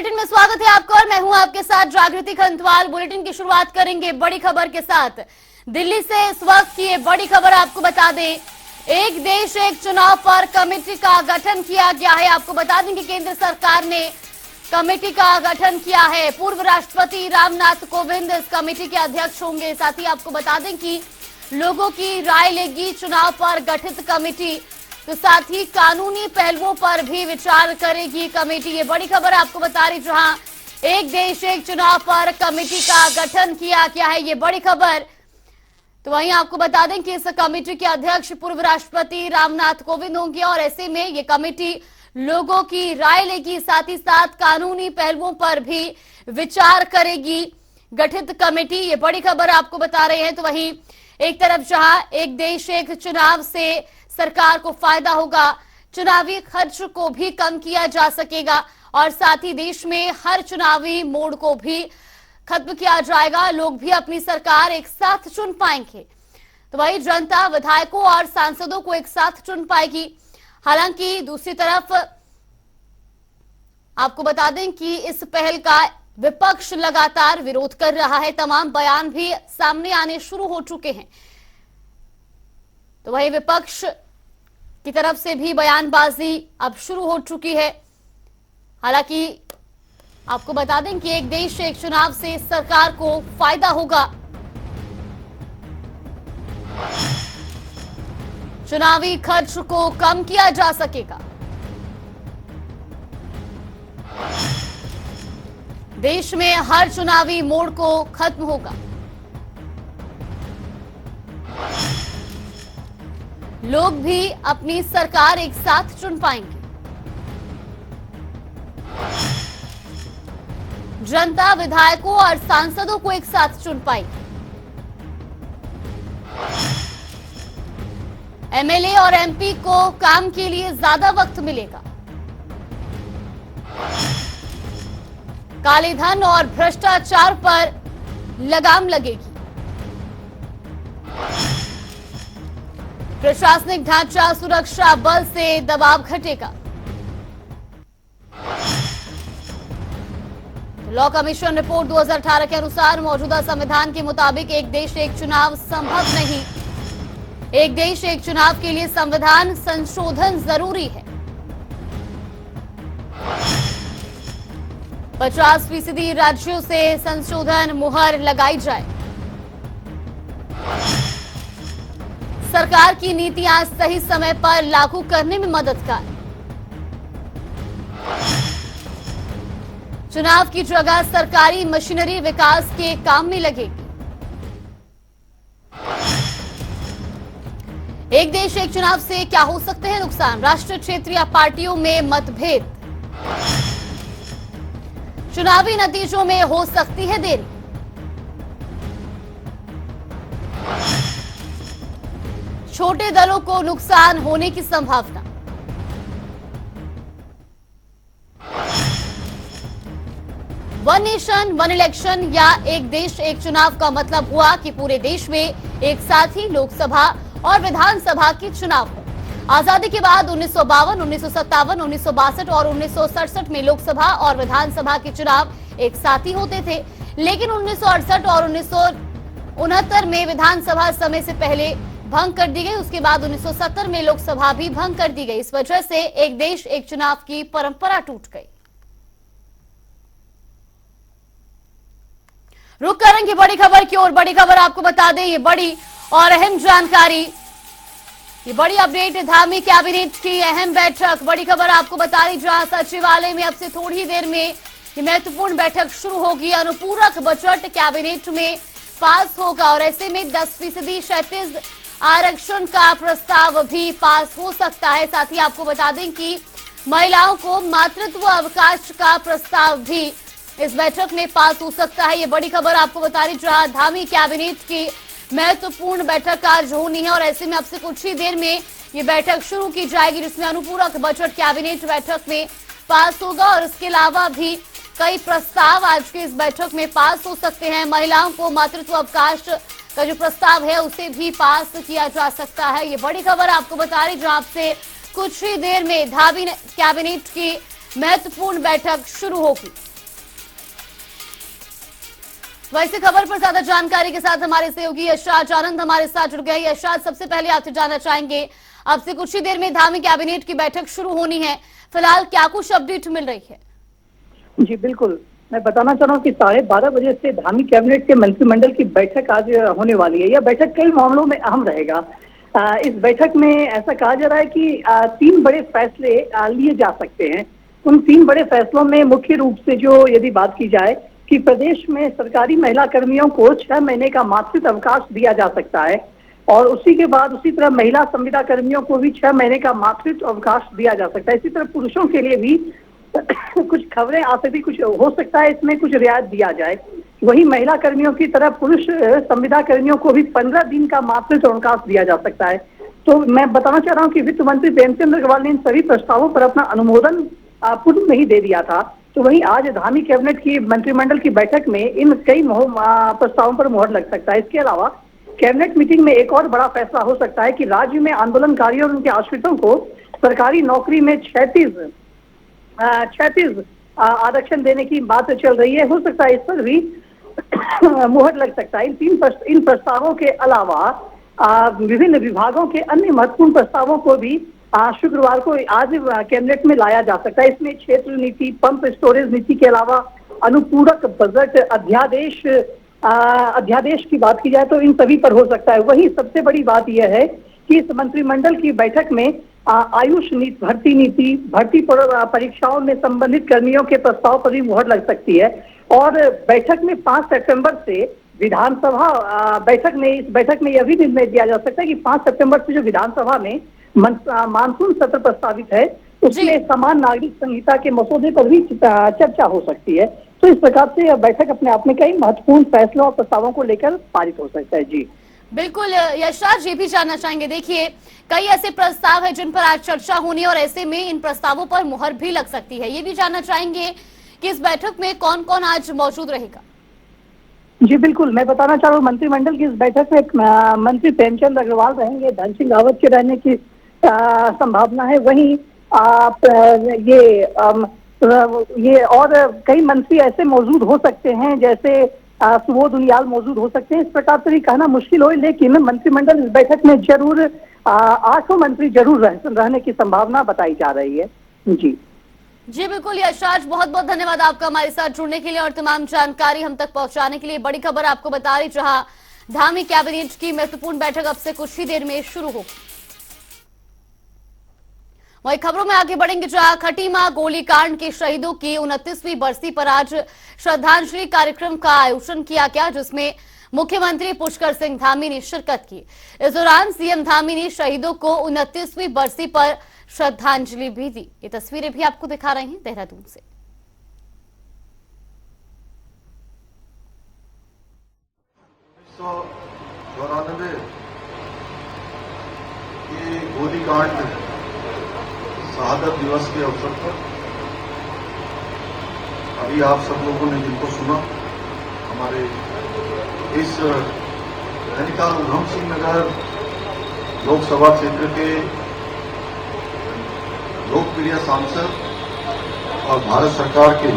Bulletin में स्वागत है आपका और मैं हूं आपके साथ जागृति खंतवाल। बुलेटिन की शुरुआत करेंगे बड़ी खबर के साथ। दिल्ली से इस वक्त की बड़ी खबर आपको बता दें, एक देश एक चुनाव पर कमेटी का गठन किया गया है। आपको बता दें कि केंद्र सरकार ने कमेटी का गठन किया है। पूर्व राष्ट्रपति रामनाथ कोविंद इस कमेटी के अध्यक्ष होंगे। साथ ही आपको बता दें कि लोगों की राय लेगी चुनाव पर गठित कमेटी, तो साथ ही कानूनी पहलुओं पर भी विचार करेगी कमेटी। ये बड़ी खबर आपको बता रही, जहां एक देश एक चुनाव पर कमेटी का गठन किया गया है, ये बड़ी खबर। तो वहीं आपको बता दें कि इस कमेटी के अध्यक्ष पूर्व राष्ट्रपति रामनाथ कोविंद होंगे और ऐसे में ये कमेटी लोगों की राय लेगी, साथ ही साथ कानूनी पहलुओं पर भी विचार करेगी गठित कमेटी। ये बड़ी खबर आपको बता रहे हैं। तो वहीं एक तरफ जहां एक देश एक चुनाव से सरकार को फायदा होगा, चुनावी खर्च को भी कम किया जा सकेगा और साथ ही देश में हर चुनावी मोड़ को भी खत्म किया जाएगा। लोग भी अपनी सरकार एक साथ चुन पाएंगे। तो वही जनता विधायकों और सांसदों को एक साथ चुन पाएगी। हालांकि दूसरी तरफ आपको बता दें कि इस पहल का विपक्ष लगातार विरोध कर रहा है। तमाम बयान भी सामने आने शुरू हो चुके हैं। तो वही विपक्ष की तरफ से भी बयानबाजी अब शुरू हो चुकी है। हालांकि आपको बता दें कि एक देश एक चुनाव से सरकार को फायदा होगा, चुनावी खर्च को कम किया जा सकेगा, देश में हर चुनावी मोड़ को खत्म होगा, लोग भी अपनी सरकार एक साथ चुन पाएंगे, जनता विधायकों और सांसदों को एक साथ चुन पाएगी, एमएलए और एमपी को काम के लिए ज्यादा वक्त मिलेगा, काले धन और भ्रष्टाचार पर लगाम लगेगी, प्रशासनिक ढांचा सुरक्षा बल से दबाव घटेगा। लॉ कमीशन रिपोर्ट 2018 के अनुसार मौजूदा संविधान के मुताबिक एक देश एक चुनाव संभव नहीं। एक देश एक चुनाव के लिए संविधान संशोधन जरूरी है। 50% राज्यों से संशोधन मुहर लगाई जाए। सरकार की नीतियां सही समय पर लागू करने में मददगार। चुनाव की जगह सरकारी मशीनरी विकास के काम में लगेगी। एक देश एक चुनाव से क्या हो सकते हैं नुकसान? राष्ट्रीय क्षेत्रीय पार्टियों में मतभेद, चुनावी नतीजों में हो सकती है देरी, छोटे दलों को नुकसान होने की संभावना, वन नेशन वन इलेक्शन या एक देश एक चुनाव का मतलब हुआ कि पूरे देश में एक साथ ही लोकसभा और विधानसभा के चुनाव हो। आजादी के बाद 1952, 1957, 1962 और 1967 में लोकसभा और विधानसभा के चुनाव एक साथ ही होते थे, लेकिन 1968 और 1969 में विधानसभा समय से पहले भंग कर दी गई। उसके बाद 1970 में लोकसभा भी भंग कर दी गई। इस वजह से एक देश एक चुनाव की परंपरा टूट गई। रुक करेंगे बड़ी खबर की ओर। बड़ी खबर आपको बता दें, ये बड़ी और अहम जानकारी, ये बड़ी अपडेट, धामी कैबिनेट की अहम बैठक। बड़ी खबर आपको बता रही, जहां सचिवालय में अब से थोड़ी देर में ये महत्वपूर्ण बैठक शुरू होगी। अनुपूरक बजट कैबिनेट में पास होगा और ऐसे में 10% क्षैतिज आरक्षण का प्रस्ताव भी पास हो सकता है। साथ ही आपको बता दें कि महिलाओं को मातृत्व अवकाश का प्रस्ताव भी इस बैठक में पास हो सकता है। ये बड़ी खबर आपको बता रही, जहां धामी कैबिनेट की महत्वपूर्ण बैठक आज होनी है और ऐसे में अब से कुछ ही देर में ये बैठक शुरू की जाएगी, जिसमें अनुपूरक बजट कैबिनेट बैठक में पास होगा और इसके अलावा भी कई प्रस्ताव आज की इस बैठक में पास हो सकते हैं। महिलाओं को मातृत्व अवकाश का जो प्रस्ताव है उसे भी पास किया जा सकता है। ये बड़ी खबर आपको बता रही, जहां से कुछ ही देर में धामी कैबिनेट की महत्वपूर्ण बैठक शुरू होगी। वैसे खबर पर ज्यादा जानकारी के साथ हमारे सहयोगी यशराज आनंद हमारे साथ जुड़ गए। यशराज, सबसे पहले आपसे जानना चाहेंगे, अब से कुछ ही देर में धामी कैबिनेट की बैठक शुरू होनी है, फिलहाल क्या कुछ अपडेट मिल रही है? जी बिल्कुल, मैं बताना चाह रहा हूँ कि 12:30 बजे से धामी कैबिनेट के मंत्रिमंडल की बैठक आज होने वाली है। यह बैठक कई मामलों में अहम रहेगा। इस बैठक में ऐसा कहा जा रहा है कि 3 बड़े फैसले लिए जा सकते हैं। उन 3 बड़े फैसलों में मुख्य रूप से जो यदि बात की जाए कि प्रदेश में सरकारी महिला कर्मियों को 6 महीने का मातृत्व अवकाश दिया जा सकता है, और उसी के बाद उसी तरह महिला संविदा कर्मियों को भी 6 महीने का मातृत्व अवकाश दिया जा सकता है। इसी तरह पुरुषों के लिए भी कुछ खबरें आ सकती, कुछ हो सकता है इसमें कुछ रियायत दिया जाए। वही महिला कर्मियों की तरह पुरुष संविदा कर्मियों को भी 15 दिन का मातृत्व अवकाश दिया जा सकता है। तो मैं बताना चाह रहा हूँ कि वित्त मंत्री प्रेमचंद अग्रवाल ने इन सभी प्रस्तावों पर अपना अनुमोदन पूर्व में ही दे दिया था। तो वहीं आज धामी कैबिनेट की मंत्रिमंडल की बैठक में इन कई प्रस्तावों पर मुहर लग सकता है। इसके अलावा कैबिनेट मीटिंग में एक और बड़ा फैसला हो सकता है कि राज्य में आंदोलनकारियों और उनके आश्रितों को सरकारी नौकरी में 36 आरक्षण देने की बात चल रही है। हो सकता है इस पर भी मुहर लग सकता है। इन प्रस्तावों के अलावा विभिन्न विभागों के अन्य महत्वपूर्ण प्रस्तावों को भी शुक्रवार को आज कैबिनेट में लाया जा सकता है। इसमें क्षेत्र नीति, पंप स्टोरेज नीति के अलावा अनुपूरक बजट अध्यादेश की बात की जाए तो इन सभी पर हो सकता है। वही सबसे बड़ी बात यह है कि इस मंत्रिमंडल की बैठक में आयुष नीति, भर्ती परीक्षाओं में संबंधित कर्मियों के प्रस्ताव पर भी मुहर लग सकती है। और बैठक में 5 सितंबर से विधानसभा इस बैठक में यह भी निर्णय दिया जा सकता है कि 5 सितंबर से जो विधानसभा में मानसून सत्र प्रस्तावित है उसमें समान नागरिक संहिता के मसौदे पर भी चर्चा हो सकती है। तो इस प्रकार से यह बैठक अपने आप में कई महत्वपूर्ण फैसलों और प्रस्तावों को लेकर पारित हो सकता है। जी बिल्कुल यशराज, ये भी जानना चाहेंगे, देखिए कई ऐसे प्रस्ताव है जिन पर आज चर्चा होनी है और ऐसे में इन प्रस्तावों पर मुहर भी लग सकती है। ये भी जानना चाहेंगे कि इस बैठक में कौन कौन आज मौजूद रहेगा? जी बिल्कुल, मैं बताना चाह रहा हूँ मंत्रिमंडल की इस बैठक में मंत्री प्रेमचंद अग्रवाल रहेंगे, धन सिंह रावत के रहने की संभावना है। वहीं ये और कई मंत्री ऐसे मौजूद हो सकते हैं जैसे सुबोध उनियाल मौजूद हो सकते हैं। इस प्रकार से भी कहना मुश्किल हो, लेकिन मंत्रिमंडल इस बैठक में जरूर 8 मंत्री जरूर रहने की संभावना बताई जा रही है। जी बिल्कुल यशराज, बहुत बहुत धन्यवाद आपका हमारे साथ जुड़ने के लिए और तमाम जानकारी हम तक पहुंचाने के लिए। बड़ी खबर आपको बता रही, जहां धामी कैबिनेट की महत्वपूर्ण बैठक अब से कुछ ही देर में शुरू होगी। वही खबरों में आगे बढ़ेंगे, जहां खटीमा गोलीकांड के शहीदों की 29वीं बरसी पर आज श्रद्धांजलि कार्यक्रम का आयोजन किया गया, जिसमें मुख्यमंत्री पुष्कर सिंह धामी ने शिरकत की। इस दौरान सीएम धामी ने शहीदों को 29वीं बरसी पर श्रद्धांजलि भी दी। ये तस्वीरें भी आपको दिखा रहे हैं देहरादून से। गोलीकांड शहादत दिवस के अवसर पर अभी आप सब लोगों ने जिनको सुना, हमारे इस नैनीताल उधम सिंह नगर लोकसभा क्षेत्र के लोकप्रिय सांसद और भारत सरकार के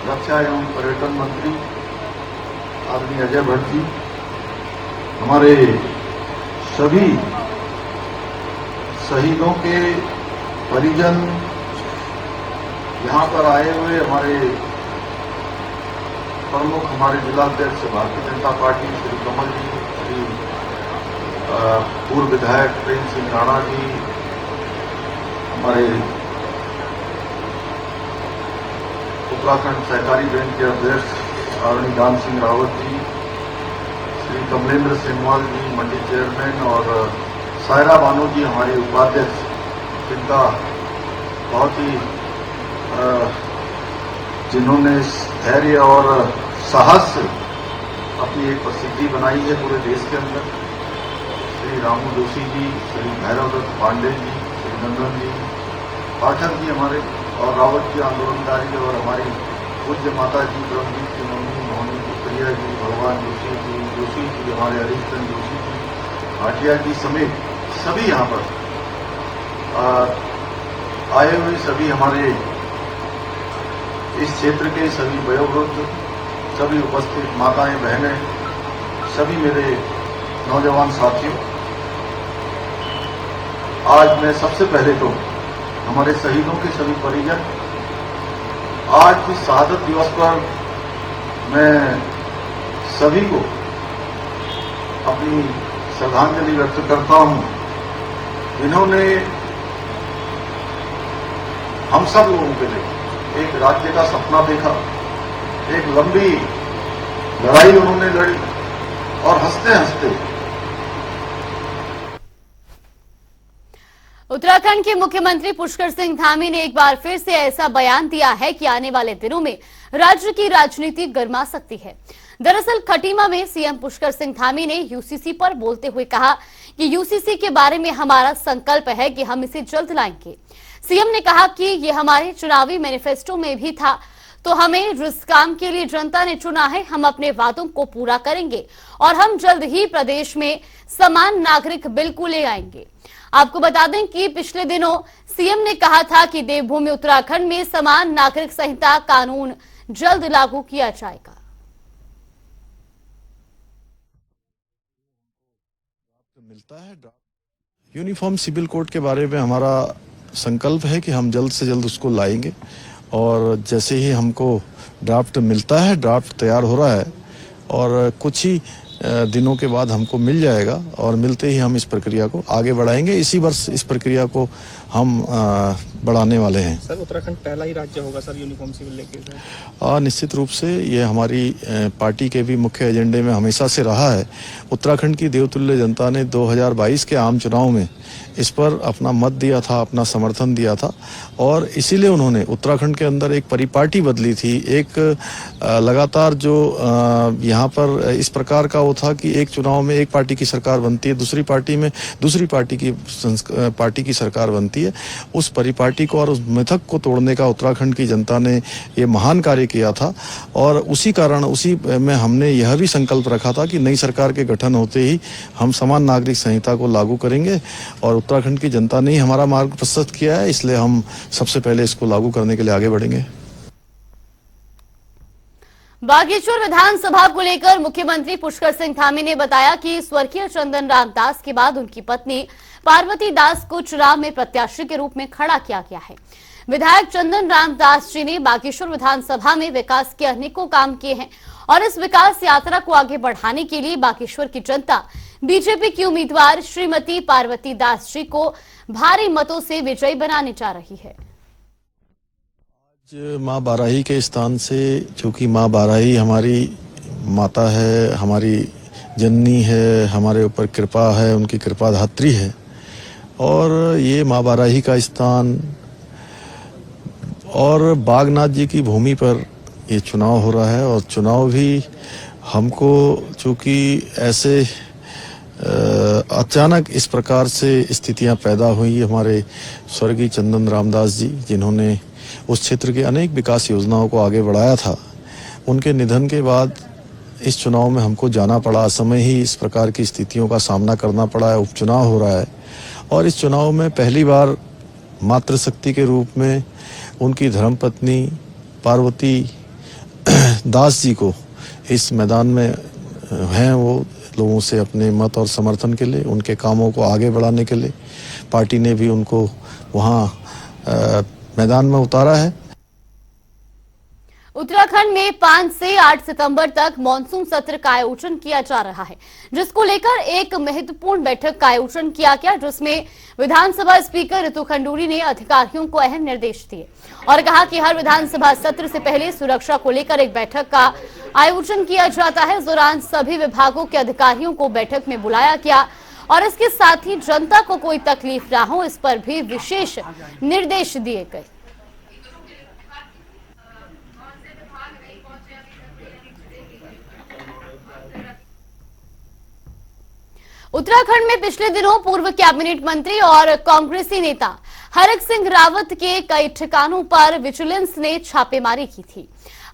रक्षा एवं पर्यटन मंत्री आदरणीय अजय भट्ट जी, हमारे सभी शहीदों के परिजन, यहाँ पर आए हुए हमारे प्रमुख, हमारे जिलाध्यक्ष भारतीय जनता पार्टी श्री कमल जी, श्री पूर्व विधायक प्रेम सिंह राणा जी, हमारे उत्तराखंड सहकारी बैंक के अध्यक्ष आदरणीय दान सिंह रावत जी, श्री कमलेंद्र सिंहवाल जी मंडी चेयरमैन, और सायरा बानो जी हमारे उपाध्यक्ष, जिनका बहुत ही जिन्होंने धैर्य और साहस से अपनी एक प्रसिद्धि बनाई है पूरे देश के अंदर, श्री रामू जोशी जी, श्री भैरव दत्त पांडे जी, श्री नंदन जी, पाठक जी हमारे, और रावत जी आंदोलनकारी, और हमारी पूज्य माता जी ब्रह्मजीत की मम्मी मोहनी जी, प्रिया जी, भगवान जोशी जी, हमारे हरीशचंद जोशी जी, भाटिया जी समेत सभी यहाँ पर आए हुए सभी हमारे इस क्षेत्र के सभी वयोवृद्ध सभी उपस्थित माताएं, बहनें, सभी मेरे नौजवान साथियों, आज मैं सबसे पहले तो हमारे शहीदों के सभी परिजन, आज की शहादत दिवस पर मैं सभी को अपनी श्रद्धांजलि व्यक्त करता हूं, जिन्होंने हम सब लोगों के लिए एक राज्य का सपना देखा, एक लंबी लड़ाई उन्होंने लड़ी और हंसते हंसते उत्तराखंड के मुख्यमंत्री पुष्कर सिंह धामी ने एक बार फिर से ऐसा बयान दिया है कि आने वाले दिनों में राज्य की राजनीति गर्मा सकती है। दरअसल खटीमा में सीएम पुष्कर सिंह धामी ने यूसीसी पर बोलते हुए कहा कि यूसीसी के बारे में हमारा संकल्प है कि हम इसे जल्द लाएंगे। सीएम ने कहा कि ये हमारे चुनावी मैनिफेस्टो में भी था, तो हमें जिस काम के लिए जनता ने चुना है, हम अपने वादों को पूरा करेंगे और हम जल्द ही प्रदेश में समान नागरिक बिल को ले आएंगे। आपको बता दें कि पिछले दिनों सीएम ने कहा था कि देवभूमि उत्तराखंड में समान नागरिक संहिता कानून जल्द लागू किया जाएगा। मिलता है यूनिफॉर्म सिविल कोड के बारे में हमारा संकल्प है कि हम जल्द से जल्द उसको लाएंगे और जैसे ही हमको ड्राफ्ट मिलता है, ड्राफ्ट तैयार हो रहा है और कुछ ही दिनों के बाद हमको मिल जाएगा और मिलते ही हम इस प्रक्रिया को आगे बढ़ाएंगे। इसी वर्ष इस प्रक्रिया को हम बढ़ाने वाले हैं। सर, उत्तराखंड पहला ही राज्य होगा सर यूनिफॉर्म सिविल लेके? निश्चित रूप से ये हमारी पार्टी के भी मुख्य एजेंडे में हमेशा से रहा है। उत्तराखंड की देवतुल्य जनता ने 2022 के आम चुनाव में इस पर अपना मत दिया था, अपना समर्थन दिया था और इसीलिए उन्होंने उत्तराखंड के अंदर एक परिपाटी बदली थी। एक लगातार जो यहाँ पर इस प्रकार का वो था कि एक चुनाव में एक पार्टी की सरकार बनती है, दूसरी पार्टी में दूसरी पार्टी की सरकार बनती है। उस परिपाटी को और उस मिथक को तोड़ने का उत्तराखंड की जनता ने ये महान कार्य किया था और उसी कारण उसी में हमने यह भी संकल्प रखा था कि नई सरकार के गठन होते ही हम समान नागरिक संहिता को लागू करेंगे और उत्तराखंड की जनता ने ही हमारा मार्ग प्रशस्त किया है, इसलिए हम सबसे पहले इसको लागू करने के लिए आगे बढ़ेंगे। बागेश्वर विधानसभा को लेकर मुख्यमंत्री पुष्कर सिंह धामी ने बताया कि स्वर्गीय चंदन राम दास के बाद उनकी पत्नी पार्वती दास को चुनाव में प्रत्याशी के रूप में खड़ा किया गया है। विधायक चंदन राम दास जी ने बागेश्वर विधानसभा में विकास के अनेकों काम किए हैं और इस विकास यात्रा को आगे बढ़ाने के लिए बागेश्वर की जनता बीजेपी की उम्मीदवार श्रीमती पार्वती दास जी को भारी मतों से विजयी बनाने जा रही है। आज माँ बाराही के स्थान से, चूंकि माँ बाराही हमारी माता है, हमारी जननी है, हमारे ऊपर कृपा है, उनकी कृपा धात्री है और ये माँ बाराही का स्थान और बागनाथ जी की भूमि पर ये चुनाव हो रहा है और चुनाव भी हमको चूंकि ऐसे अचानक इस प्रकार से स्थितियां पैदा हुई, हमारे स्वर्गीय चंदन रामदास जी जिन्होंने उस क्षेत्र के अनेक विकास योजनाओं को आगे बढ़ाया था, उनके निधन के बाद इस चुनाव में हमको जाना पड़ा। असमय ही इस प्रकार की स्थितियों का सामना करना पड़ा है। उपचुनाव हो रहा है और इस चुनाव में पहली बार मातृशक्ति के रूप में उनकी धर्मपत्नी पार्वती दास जी को इस मैदान में हैं, वो लोगों से अपने मत और समर्थन के लिए, उनके कामों को आगे बढ़ाने के लिए पार्टी ने भी उनको वहां मैदान में उतारा है। उत्तराखंड में 5 से 8 सितंबर तक मॉनसून सत्र का आयोजन किया जा रहा है, जिसको लेकर एक महत्वपूर्ण बैठक का आयोजन किया गया, जिसमें विधानसभा स्पीकर ऋतु खंडूरी ने अधिकारियों को अहम निर्देश दिए और कहा कि हर विधानसभा सत्र से पहले सुरक्षा को लेकर एक बैठक का आयोजन किया जाता है। इस दौरान सभी विभागों के अधिकारियों को बैठक में बुलाया गया और इसके साथ ही जनता को कोई तकलीफ न हो, इस पर भी विशेष निर्देश दिए गए। उत्तराखंड में पिछले दिनों पूर्व कैबिनेट मंत्री और कांग्रेसी नेता हरक सिंह रावत के कई ठिकानों पर विजिलेंस ने छापेमारी की थी।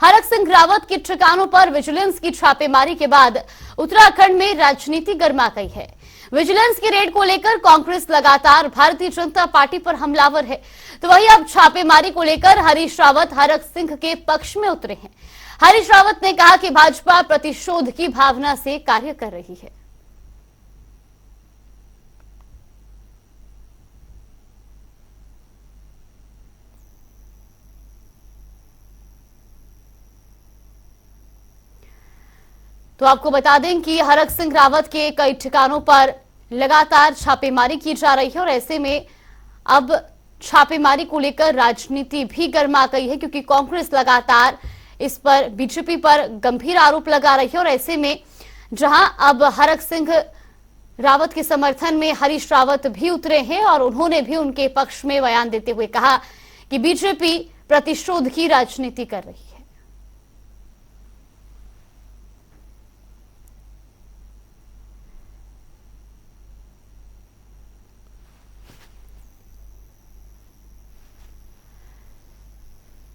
हरक सिंह रावत के ठिकानों पर विजिलेंस की छापेमारी के बाद उत्तराखंड में राजनीति गर्मा गई है। विजिलेंस की रेड को लेकर कांग्रेस लगातार भारतीय जनता पार्टी पर हमलावर है, तो वहीं अब छापेमारी को लेकर हरीश रावत हरक सिंह के पक्ष में उतरे हैं। हरीश रावत ने कहा कि भाजपा प्रतिशोध की भावना से कार्य कर रही है। तो आपको बता दें कि हरक सिंह रावत के कई ठिकानों पर लगातार छापेमारी की जा रही है और ऐसे में अब छापेमारी को लेकर राजनीति भी गर्मा गई है, क्योंकि कांग्रेस लगातार इस पर बीजेपी पर गंभीर आरोप लगा रही है। और ऐसे में जहां अब हरक सिंह रावत के समर्थन में हरीश रावत भी उतरे हैं और उन्होंने भी उनके पक्ष में बयान देते हुए कहा कि बीजेपी प्रतिशोध की राजनीति कर रही है।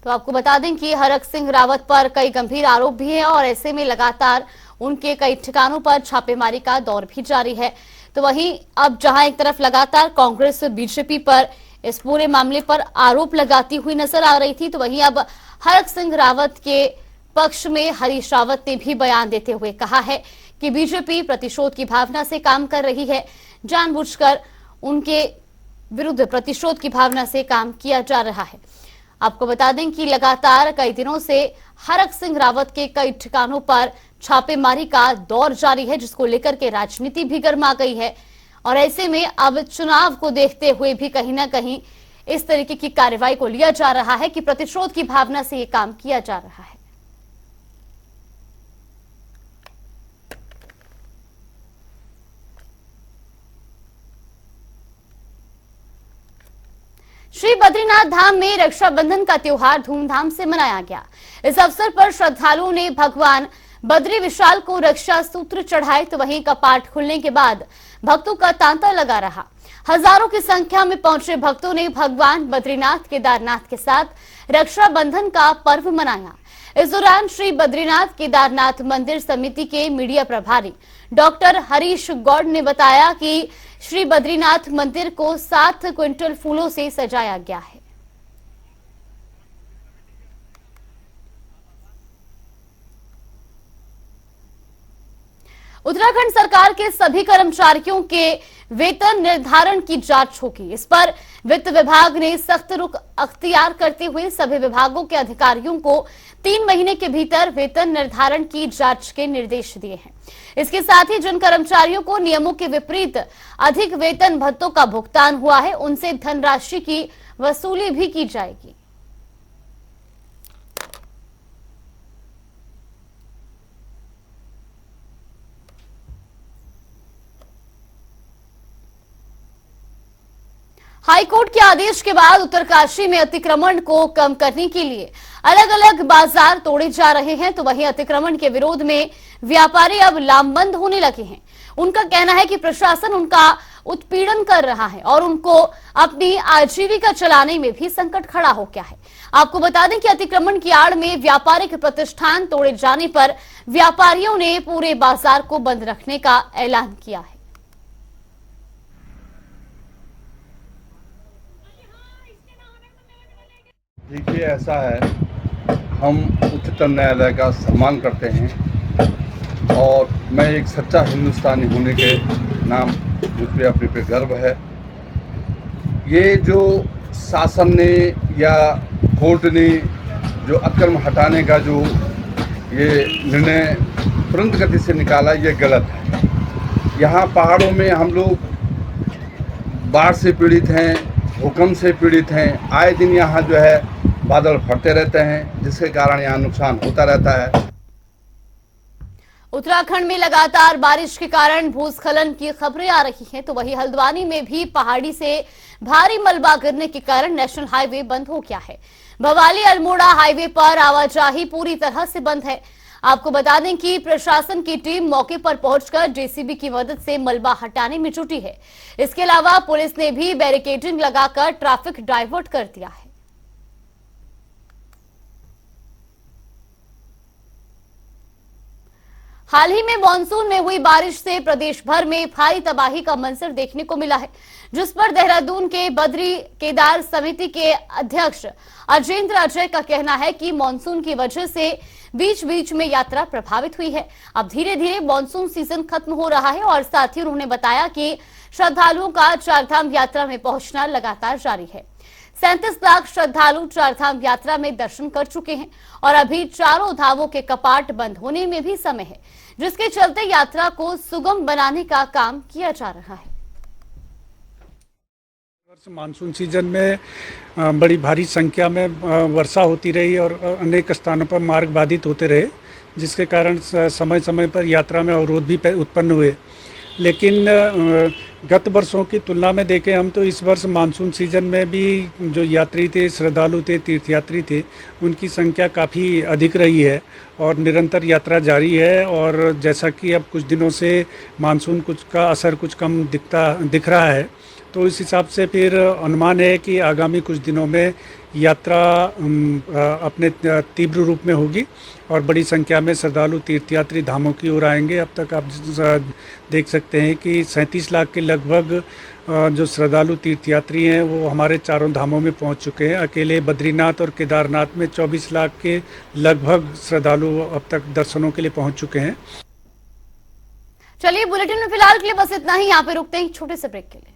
तो आपको बता दें कि हरक सिंह रावत पर कई गंभीर आरोप भी हैं और ऐसे में लगातार उनके कई ठिकानों पर छापेमारी का दौर भी जारी है। तो वहीं अब जहां एक तरफ लगातार कांग्रेस बीजेपी पर इस पूरे मामले पर आरोप लगाती हुई नजर आ रही थी, तो वहीं अब हरक सिंह रावत के पक्ष में हरीश रावत ने भी बयान देते हुए कहा है कि बीजेपी प्रतिशोध की भावना से काम कर रही है, जानबूझकर उनके विरुद्ध प्रतिशोध की भावना से काम किया जा रहा है। आपको बता दें कि लगातार कई दिनों से हरक सिंह रावत के कई ठिकानों पर छापेमारी का दौर जारी है, जिसको लेकर के राजनीति भी गर्मा गई है। और ऐसे में अब चुनाव को देखते हुए भी कहीं ना कहीं इस तरीके की कार्रवाई को लिया जा रहा है कि प्रतिशोध की भावना से ये काम किया जा रहा है। श्री बद्रीनाथ धाम में रक्षाबंधन का त्योहार धूमधाम से मनाया गया। इस अवसर पर श्रद्धालुओं ने भगवान बद्री विशाल को रक्षा सूत्र चढ़ाए, तो वहीं कपाट खुलने के बाद भक्तों का तांता लगा रहा। हजारों की संख्या में पहुंचे भक्तों ने भगवान बद्रीनाथ केदारनाथ के साथ रक्षाबंधन का पर्व मनाया। इस दौरान श्री बद्रीनाथ केदारनाथ मंदिर समिति के मीडिया प्रभारी डॉक्टर हरीश गौड़ ने बताया कि श्री बद्रीनाथ मंदिर को 7 क्विंटल फूलों से सजाया गया है। उत्तराखंड सरकार के सभी कर्मचारियों के वेतन निर्धारण की जांच होगी। इस पर वित्त विभाग ने सख्त रुख अख्तियार करते हुए सभी विभागों के अधिकारियों को 3 महीने के भीतर वेतन निर्धारण की जांच के निर्देश दिए हैं। इसके साथ ही जिन कर्मचारियों को नियमों के विपरीत अधिक वेतन भत्तों का भुगतान हुआ है, उनसे धनराशि की वसूली भी की जाएगी। हाईकोर्ट के आदेश के बाद उत्तरकाशी में अतिक्रमण को कम करने के लिए अलग अलग बाजार तोड़े जा रहे हैं, तो वहीं अतिक्रमण के विरोध में व्यापारी अब लामबंद होने लगे हैं। उनका कहना है कि प्रशासन उनका उत्पीड़न कर रहा है और उनको अपनी आजीविका चलाने में भी संकट खड़ा हो गया है। आपको बता दें कि अतिक्रमण की आड़ में व्यापारिक प्रतिष्ठान तोड़े जाने पर व्यापारियों ने पूरे बाजार को बंद रखने का ऐलान किया है। देखिए, ऐसा है, हम उच्चतम न्यायालय का सम्मान करते हैं और मैं एक सच्चा हिंदुस्तानी होने के नाम मुझे अपने पे गर्व है। ये जो शासन ने या कोर्ट ने जो अतिक्रमण हटाने का जो ये निर्णय तुरंत गति से निकाला, ये गलत है। यहाँ पहाड़ों में हम लोग बाढ़ से पीड़ित हैं, भूकंप से पीड़ित हैं। आए दिन यहाँ जो है बादल फटते रहते हैं, जिसके कारण यहाँ नुकसान होता रहता है। उत्तराखंड में लगातार बारिश के कारण भूस्खलन की खबरें आ रही हैं, तो वहीं हल्द्वानी में भी पहाड़ी से भारी मलबा गिरने के कारण नेशनल हाईवे बंद हो गया है। भवाली अल्मोड़ा हाईवे पर आवाजाही पूरी तरह से बंद है। आपको बता दें कि प्रशासन की टीम मौके पर पहुंचकर जेसीबी की मदद से मलबा हटाने में जुटी है। इसके अलावा पुलिस ने भी बैरिकेडिंग लगाकर ट्रैफिक डाइवर्ट कर दिया है। हाल ही में मानसून में हुई बारिश से प्रदेश भर में भारी तबाही का मंजर देखने को मिला है, जिस पर देहरादून के बद्री केदार समिति के अध्यक्ष अजेंद्र अजय का कहना है कि मानसून की वजह से बीच बीच में यात्रा प्रभावित हुई है। अब धीरे धीरे मानसून सीजन खत्म हो रहा है और साथ ही उन्होंने बताया कि श्रद्धालुओं का चारधाम यात्रा में पहुंचना लगातार जारी है। 37 लाख श्रद्धालु चारधाम यात्रा में दर्शन कर चुके हैं और अभी चारों धामों के कपाट बंद होने में भी समय है, जिसके चलते यात्रा को सुगम बनाने का काम किया जा रहा है। मानसून सीजन में बड़ी भारी संख्या में वर्षा होती रही और अनेक स्थानों पर मार्ग बाधित होते रहे, जिसके कारण समय समय पर यात्रा में अवरोध भी उत्पन्न हुए। लेकिन गत वर्षों की तुलना में देखें हम तो इस वर्ष मानसून सीजन में भी जो यात्री थे, श्रद्धालु थे, तीर्थयात्री थे, उनकी संख्या काफ़ी अधिक रही है और निरंतर यात्रा जारी है। और जैसा कि अब कुछ दिनों से मानसून कुछ का असर कुछ कम दिख रहा है, तो इस हिसाब से फिर अनुमान है कि आगामी कुछ दिनों में यात्रा अपने तीव्र रूप में होगी और बड़ी संख्या में श्रद्धालु तीर्थयात्री धामों की ओर आएंगे। अब तक आप देख सकते हैं कि 37 लाख के लगभग जो श्रद्धालु तीर्थयात्री हैं वो हमारे चारों धामों में पहुंच चुके हैं। अकेले बद्रीनाथ और केदारनाथ में 24 लाख के लगभग श्रद्धालु अब तक दर्शनों के लिए पहुंच चुके हैं। चलिए, बुलेटिन में फिलहाल के लिए बस इतना ही। यहाँ पे रुकते हैं छोटे से ब्रेक के लिए।